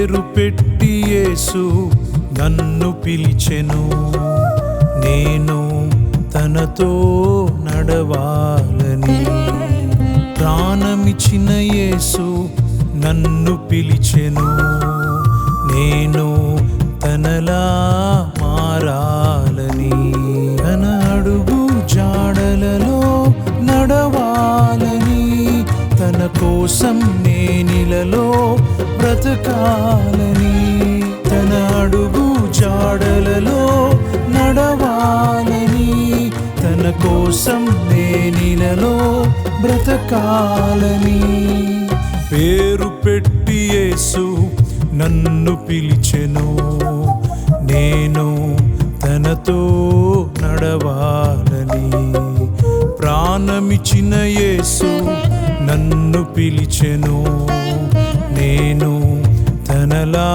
పేరు పెట్టి యేసు నన్ను పిలిచెను, నేను తనతో నడవాలని. ప్రాణమిచ్చిన యేసు నన్ను పిలిచెను, నేను తనలా మారాలని. తన అడుగు జాడలలో నడవాలని, తన కోసం నేనిలలో బ్రతకాలని. తన అడుగు జాడలలో నడవాలని, తన కోసం నేనిలలో బ్రతకాలని. పేరు పెట్టి యేసు నన్ను పిలిచెను, నేను తనతో నడవాలని. ప్రాణమిచ్చిన యేసు నన్ను పిలిచెను, నేను తనలా